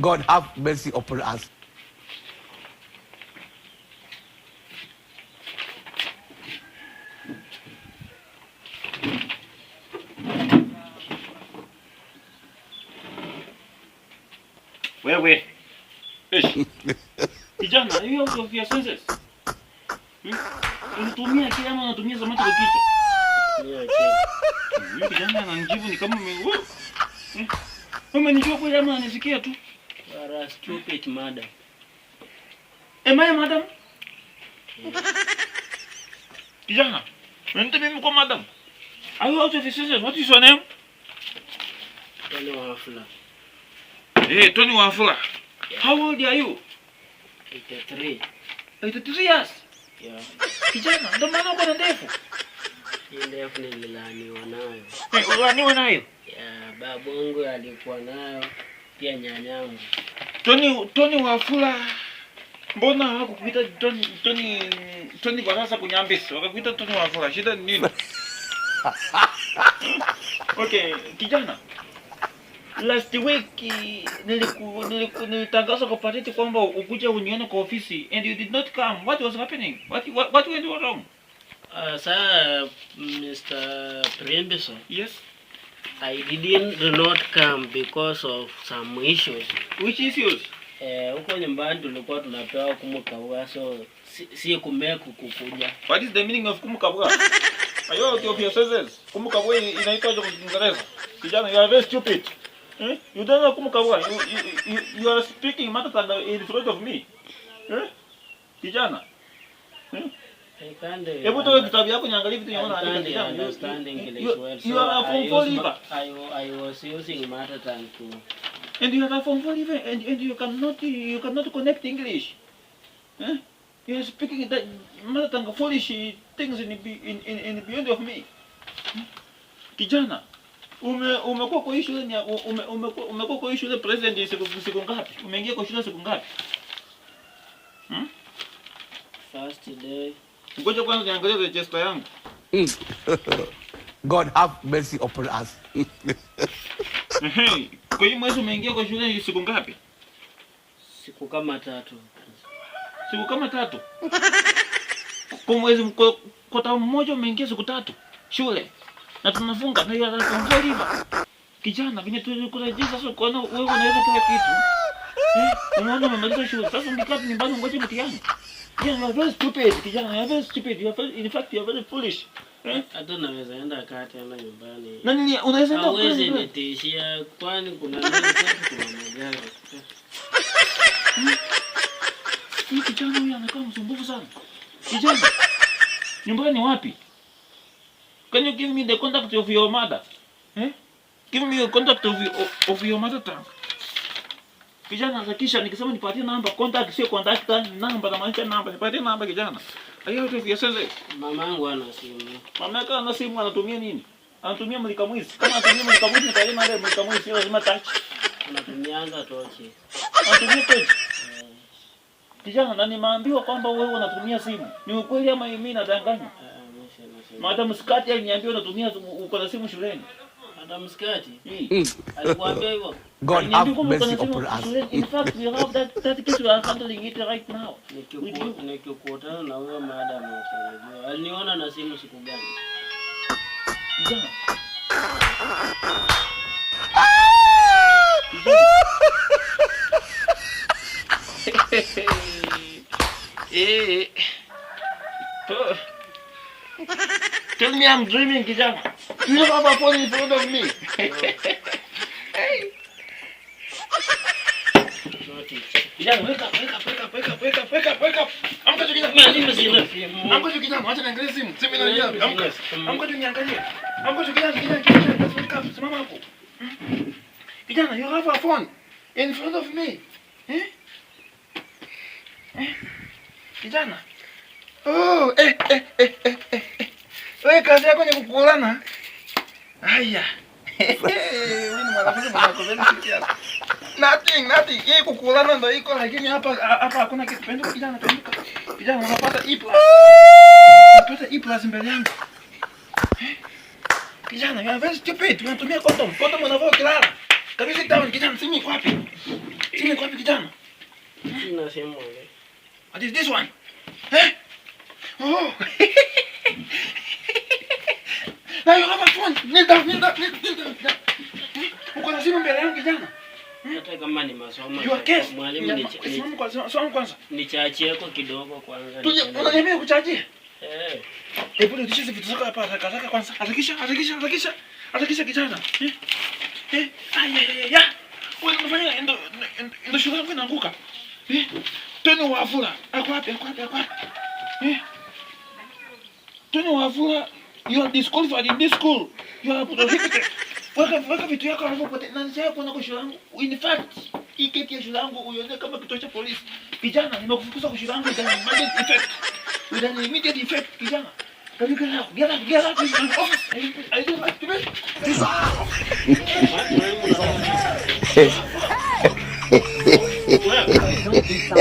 God have mercy upon us. Wewe. Kijana, hiyo out of your senses. Unatumia kile ama unatumia samaki kwa kichwa? Huyu kijana ananijibu ni kama umenijua kweli ama anasikia tu? You are stupid, madam. Am I madam? Kijana, unaniita mimi kwa madam? Are you out of your senses? What is your name? Tony Wafula. Hey, Tony Wafula. Yeah. How old are you? 83. 83 years? Yeah. Kijana, ndo maana uko na ndefu. Hii ndefu nililaniwa nayo. Ulaniwa nayo? Yeah, babu wangu alikuwa nayo, pia nyanyangu. Tony Wafula. Mbona hawakukuita Tony kwa sasa kunyambisi? Wakakuita Tony Wafula. Shida ni nini? Okay, kijana. Last week nilitangaza kwa party kwamba ukuje unione kwa ofisi and you did not come. What was happening? What went wrong? Sir, Mr. Prembiso. Yes. I did not come because of some issues. Which issues? Huko nyumbani tulikuwa tunapewa kumukabwa, so si kumeku kukuja. What is the meaning of kumukabwa? Are you out of your senses? Kumukabwa inaitwa kwa Kiingereza. Kijana, you are very stupid. You don't know kumukabwa. You are speaking mother in front of me. Kijana. Hebu toa kitabu yako niangalie vitu unaona andika kijana. Understanding English well. You are a form 4 leaver. I was using mother tongue too. And you are a form 4 leaver and you cannot connect English. You are speaking that mother tongue foolish things in beyond of me. Kijana, umekuwa kwa shule ni umekuwa kwa shule present siku ngapi? Umeingia kwa shule siku ngapi? First day. Ngoja kwanza niangalie register yangu. God have mercy upon us. Kwa hiyo mwezi umeingia kwa shule siku ngapi? Siku kama 3. Siku kama 3. Kwa mwezi kwa tamu mmoja umeingia siku 3 shule. Na tunafunga na hiyo kwa hiva. Kijana, vile tulikurejea sasa ukaona wewe unaweza kila kitu. Unaona umemaliza shule. Sasa ungekaa nyumbani ungoje mtihani. Yeah, you are very stupid, kijana. You are very stupid. In fact, you are very foolish. Hata naweza enda kati na nyumbani. Nani unaweza enda kwa nyumbani? Hawezi nitishia kwani kuna nini kwetu kuna magari. Hii kijana huyu anakaa msumbufu sana. Kijana. Nyumbani ni wapi? Can you give me the contact of your mother? Give me the contact of your mother tongue. Kijana hakikisha nikisema nipatie namba contact sio contact namba na maanisha namba nipatie namba kijana. Ayo out of your senses. Mamangu ana simu. Mamako ana simu anatumia nini? Anatumia mulika mwizi. Kama anatumia mulika mwizi nipatie namba ya mulika mwizi sio lazima touch. Anatumianga tochi. Anatumia tochi. Kijana na nimeambiwa kwamba wewe unatumia simu. Ni ukweli ama mimi nadanganya? Madam Skati aliniambia unatumia uko na simu shuleni. Madam Skati? Alikuambia hivyo? God have mercy upon us. In fact, we have that case we are handling it right now. Nikikutana na huyo madam unajua. Aliniona na simu siku gani? Kijana. Tell me I'm dreaming, kijana. You have a phone in front of me. Hey. Kijana, wake up. Amka tu kijana. Amka tu kijana, acha niangalie simu. Simu inalia. Amka tu niangalie. Amka tu kijana. Wake up. Simama hapo. Kijana, you have a phone in front of me. Kijana. Oh, wewe kazi yako ni kukulana. Haya. Wewe ni mwanafunzi mwanako. Nothing. Yeye kukulana ndio iko lakini hapa hakuna kitu. Pendo kijana, penduka. Kijana unapata E+. Unapata E+ mbele yangu. Kijana, you are very stupid. Unatumia condom. Condom unavaa kilala. Kabisa down kijana, simu iko wapi? Simu iko wapi kijana? Sina simu. What is this one? Eh? Oh. Now you have a phone. Kneel down. Uko na simu mbele yangu kijana. Hata kama ni masomo. Mwalimu somo kwanza. Nichaachie kwa kidogo kwanza. Unaniambia kuchajia? Eh. Pole tishize vitu zako hapa haraka kwanza. Harakisha kijana. Ya. Wewe unafanya ndo shule yangu inaanguka. Tony Wafula. Ako wapi? Tony Wafula, you are disqualified in this school. You are prohibited. Weka vitu yako hapo pote. Na nisema kuna kwa shule yangu. In fact, hii keki ya shule yangu uione kama kituo cha polisi. Kijana, nimekufukuza kwa shule yangu with an immediate effect. With an immediate effect, kijana. Can you get out of my office? I don't like to be. Don't be so